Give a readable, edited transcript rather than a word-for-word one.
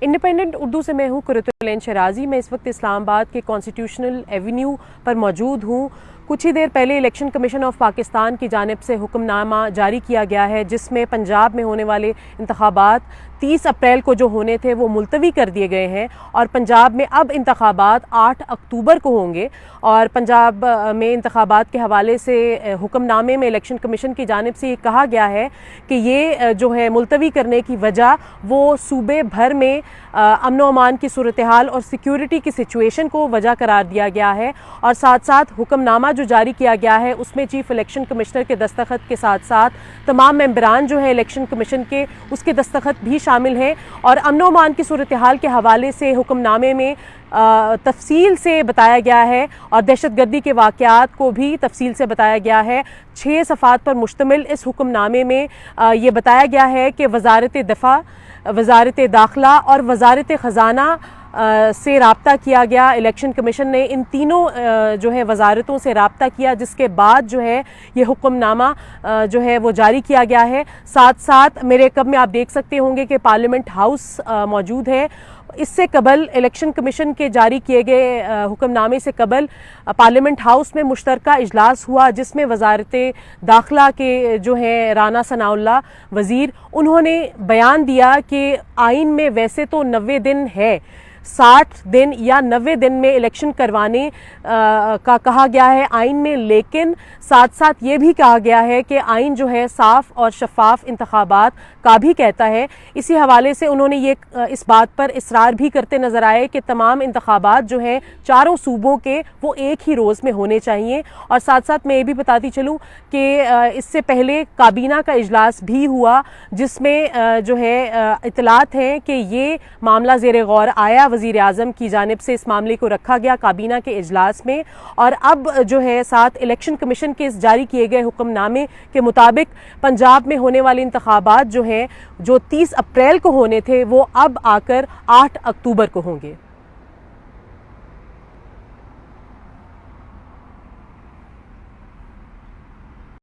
Independent Urdu से मैं हूँ कुरतुल शराजी। मैं इस वक्त इस्लामाबाद के कॉन्स्टिट्यूशनल एवेन्यू पर मौजूद हूँ। कुछ ही देर पहले इलेक्शन कमीशन ऑफ पाकिस्तान की जानिब से हुक्मनामा जारी किया गया है, जिसमें पंजाब में होने वाले इंतखाबात 30 अप्रैल को जो होने थे वो मुलतवी कर दिए गए हैं और पंजाब में अब इंतखाबात 8 अक्टूबर को होंगे। और पंजाब में इंतखाबात के हवाले से हुक्मनामे में इलेक्शन कमीशन की जानिब से ये कहा गया है कि ये जो है मुलतवी करने की वजह वो सूबे भर में अमन व अमान की सूरत हाल और सिक्योरिटी की सिचुएशन को वजह करार दिया गया है। और साथ साथ हुक्मनामा जो जारी किया गया है उसमें चीफ इलेक्शन कमिश्नर के दस्तखत के साथ साथ तमाम मेंबरान जो है इलेक्शन कमीशन के उसके दस्तखत भी शामिल हैं। और अमन व अमान की सूरत हाल के हवाले से हुक्मनामे में तफसील से बताया गया है और दहशतगर्दी के वाक़यात को भी तफसील से बताया गया है। 6 सफ़ात पर मुश्तमिल इस हुक्मनामे में ये बताया गया है कि वज़ारत दफ़ा, वज़ारत दाखिला और वज़ारत ख़जाना से राब्ता किया गया। इलेक्शन कमीशन ने इन तीनों जो है वज़ारतों से राब्ता किया, जिसके बाद जो है ये हुक्मनामा जो है वो जारी किया गया है। साथ साथ मेरे कब में आप देख सकते होंगे कि पार्लियामेंट हाउस मौजूद है। इससे कबल इलेक्शन कमीशन के जारी किए गए हुक्मनामे से कबल पार्लियामेंट हाउस में मुश्तरका इजलास हुआ, जिसमें वज़ारत दाखिला के जो है राना सनाउल्लाह वज़ीर, उन्होंने बयान दिया कि आइन में वैसे तो 90 दिन है, 60 दिन या 90 दिन में इलेक्शन करवाने का कहा गया है आइन में, लेकिन साथ साथ ये भी कहा गया है कि आइन जो है साफ और शफाफ इंतखाबात का भी कहता है। इसी हवाले से उन्होंने ये इस बात पर इसरार भी करते नजर आए कि तमाम इंतखाबात जो हैं चारों सूबों के वो एक ही रोज़ में होने चाहिए। और साथ साथ मैं ये भी बताती चलूँ कि इससे पहले काबीना का इजलास भी हुआ, जिसमें जो है इतलात हैं कि ये मामला ज़ेर गौर आया, वज़ीर आज़म की जानिब से इस मामले को रखा गया काबीना के इजलास में। और अब जो है साथ इलेक्शन कमीशन के इस जारी किए गए हुक्मनामे के मुताबिक पंजाब में होने वाले इंतखाबात जो हैं, जो 30 अप्रैल को होने थे, वो अब आकर 8 अक्टूबर को होंगे।